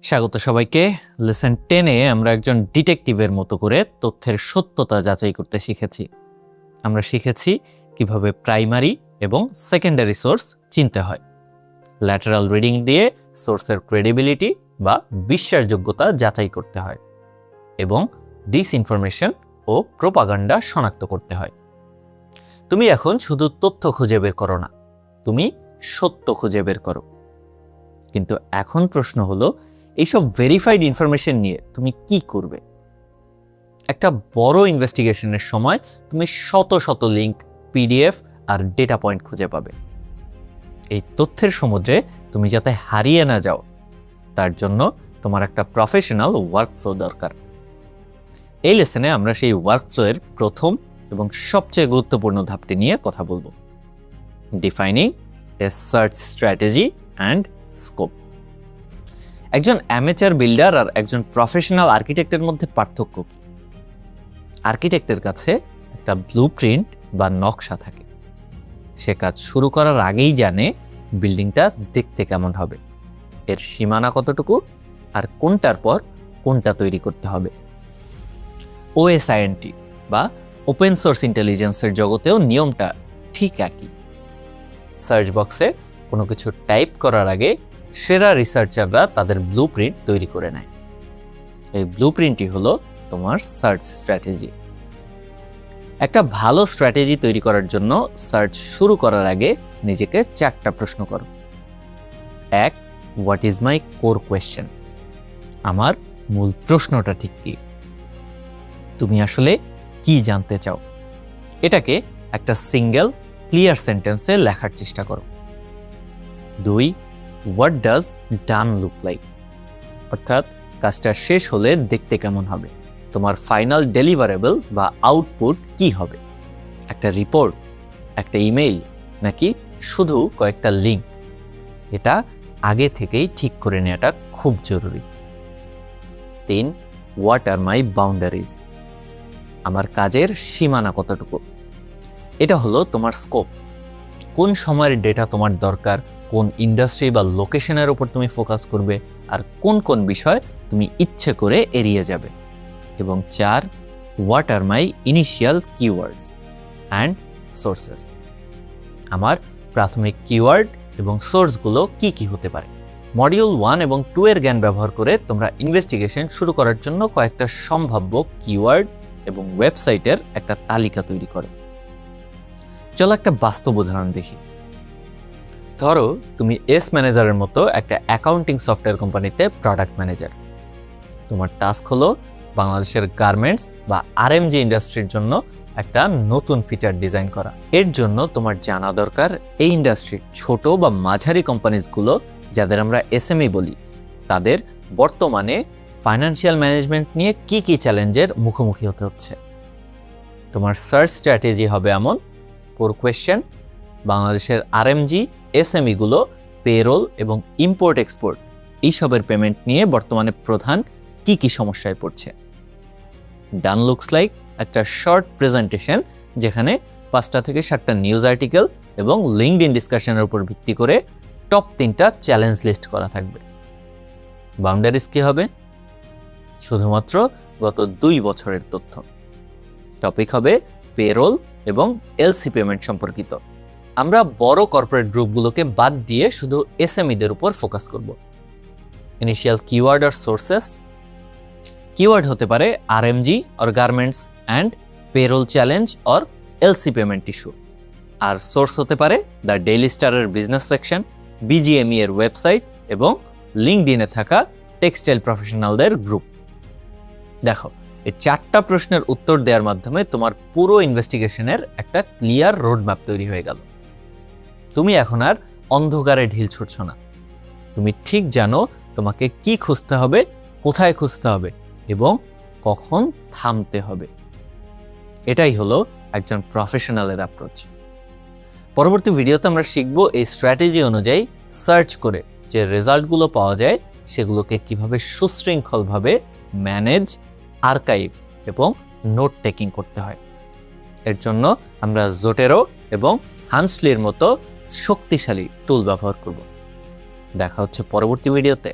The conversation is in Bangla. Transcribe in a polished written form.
স্বাগত সবাইকে। লেসন 10-এ আমরা একজন ডিটেকটিভের মতো করে তথ্যের সত্যতা যাচাই করতে শিখেছি। আমরা শিখেছি কিভাবে প্রাইমারি এবং সেকেন্ডারি সোর্স চিনতে হয়, ল্যাটারাল রিডিং দিয়ে সোর্সের ক্রেডিবিলিটি বা বিশ্বাসযোগ্যতা যাচাই করতে হয় এবং ডিসইনফরমেশন ও প্রোপাগান্ডা শনাক্ত করতে হয়। তুমি এখন শুধু তথ্য খুঁজে বের করো না, তুমি সত্য খুঁজে বের করো। কিন্তু এখন প্রশ্ন হলো, এইসব ভেরিফাইড ইনফরমেশন নিয়ে তুমি কি করবে? একটা বড় ইনভেস্টিগেশনের সময় তুমি শত শত লিঙ্ক, পিডিএফ আর ডেটা পয়েন্ট খুঁজে পাবে। এই তথ্যের সমুদ্রে তুমি যাতে হারিয়ে না যাও, তার জন্য তোমার একটা প্রফেশনাল ওয়ার্কফ্লো দরকার। এই লেসনে আমরা সেই ওয়ার্কফ্লোয়ের প্রথম এবং সবচেয়ে গুরুত্বপূর্ণ ধাপটি নিয়ে কথা বলবো, defining A search strategy and scope. একজন অ্যামেচার বিল্ডার আর একজন প্রফেশনাল আর্কিটেক্টের মধ্যে পার্থক্য কি? আর্কিটেক্টের কাছে একটা ব্লুপ্রিন্ট বা নকশা থাকে। সে কাজ শুরু করার আগেই জানে বিল্ডিংটা দেখতে কেমন হবে, এর সীমানা কতটুকু, আর কোনটার পর কোনটা তৈরি করতে হবে। OSINT বা ওপেন সোর্স ইন্টেলিজেন্সের জগতেও নিয়মটা ঠিক একই। সার্চ বক্সে কোনো কিছু টাইপ করার আগে সেরা রিসার্চাররা তাদের ব্লুপ্রিন্ট তৈরি করে নেয়। এই ব্লুপ্রিন্টই হলো তোমার সার্চ স্ট্র্যাটেজি। একটা ভালো স্ট্র্যাটেজি তৈরি করার জন্য সার্চ শুরু করার আগে নিজেকে 4টা প্রশ্ন করো। 1. What is my core question? আমার মূল প্রশ্নটা ঠিক কি? তুমি আসলে কি জানতে চাও? এটাকে একটা সিঙ্গেল ক্লিয়ার সেন্টেন্সে লেখার চেষ্টা করো। 2. What does done look like? অর্থাৎ কাজটা শেষ হলে দেখতে কেমন হবে? তোমার ফাইনাল ডেলিভারেবল বা আউটপুট কি হবে? একটা রিপোর্ট, একটা ইমেইল, নাকি শুধু কয়েকটা লিঙ্ক? এটা আগে থেকেই ঠিক করে নেওয়াটা খুব জরুরি। 3. What are my boundaries? আমার কাজের সীমানা কতটুকু? এটা হলো তোমার স্কোপ। কোন সময়ের ডেটা তোমার দরকার, কোন ইন্ডাস্ট্রি বা লোকেশনের উপর তুমি ফোকাস করবে, আর কোন কোন বিষয় তুমি ইচ্ছে করে এড়িয়ে যাবে। এবং 4. What are my initial keywords and sources? আমার প্রাথমিক কিওয়ার্ড এবং সোর্সগুলো কি কি হতে পারে? মডিউল 1 এবং 2 এর জ্ঞান ব্যবহার করে তোমরা ইনভেস্টিগেশন শুরু করার জন্য কয়েকটা সম্ভাব্য কিওয়ার্ড এবং ওয়েবসাইটের একটা তালিকা তৈরি করো। চলো একটা বাস্তব উদাহরণ দেখি। ধরো তুমি এস ম্যানেজারের মতো একটা অ্যাকাউন্টিং সফটওয়্যার কোম্পানিতে প্রোডাক্ট ম্যানেজার। তোমার টাস্ক হলো বাংলাদেশের গার্মেন্টস বা RMG ইন্ডাস্ট্রির জন্য একটা নতুন ফিচার ডিজাইন করা। এর জন্য তোমার জানা দরকার এই ইন্ডাস্ট্রির ছোট বা মাঝারি কোম্পানিজগুলো, যাদের আমরা SME বলি, তাদের বর্তমানে ফাইন্যান্সিয়াল ম্যানেজমেন্ট নিয়ে কি কি চ্যালেঞ্জের মুখোমুখি হতে হচ্ছে। তোমার সার্চ স্ট্র্যাটেজি হবে এমন: কোর কোয়েশ্চেন, বাংলাদেশের RMG SME গুলো পেরোল এবং ইম্পোর্ট এক্সপোর্ট এইসবের পেমেন্ট নিয়ে বর্তমানে প্রধান কি কি সমস্যায় পড়ছে। ডান লুকস লাইক একটা শর্ট প্রেজেন্টেশন যেখানে 5টা থেকে 7টা নিউজ আর্টিকেল এবং লিঙ্কডইন ডিসকাশনের উপর ভিত্তি করে টপ 3টা চ্যালেঞ্জ লিস্ট করা থাকবে। বাউন্ডারিজ কি হবে? শুধুমাত্র গত 2 বছরের তথ্য। টপিক হবে পেরোল এবং LC পেমেন্ট সম্পর্কিত। আমরা বড় কর্পোরেট গ্রুপগুলোকে বাদ দিয়ে শুধু SMEদের উপর ফোকাস করব। ইনিশিয়াল কিওয়ার্ড আর সোর্সেস: কিওয়ার্ড হতে পারে RMG or garments and payroll challenge or LC payment issue. আর সোর্স হতে পারে দ্য ডেইলি স্টারের বিজনেস সেকশন, BGME এর ওয়েবসাইট এবং লিঙ্কডইনে থাকা টেক্সটাইল প্রফেশনালদের গ্রুপ। দেখো, এই 4টা প্রশ্নের উত্তর দেওয়ার মাধ্যমে তোমার পুরো ইনভেস্টিগেশনের একটা ক্লিয়ার রোডম্যাপ তৈরি হয়ে গেল। তুমি এখন আর অন্ধকারে ঢিল ছুটছ না। তুমি ঠিক জানো তোমাকে কি খুঁজতে হবে, কোথায় খুঁজতে হবে এবং কখন থামতে হবে। এটাই হলো একজন প্রফেশনালের অ্যাপ্রোচ। পরবর্তী ভিডিওতে আমরা শিখব এই স্ট্র্যাটেজি অনুযায়ী সার্চ করে যে রেজাল্টগুলো পাওয়া যায় সেগুলোকে কিভাবে সুশৃঙ্খলভাবে ম্যানেজ, আর্কাইভ এবং নোট টেকিং করতে হয়। এর জন্য আমরা জোটেরো এবং হান্সলির মতো শক্তিশালী টুল ব্যবহার করব। দেখা হচ্ছে পরবর্তী ভিডিওতে।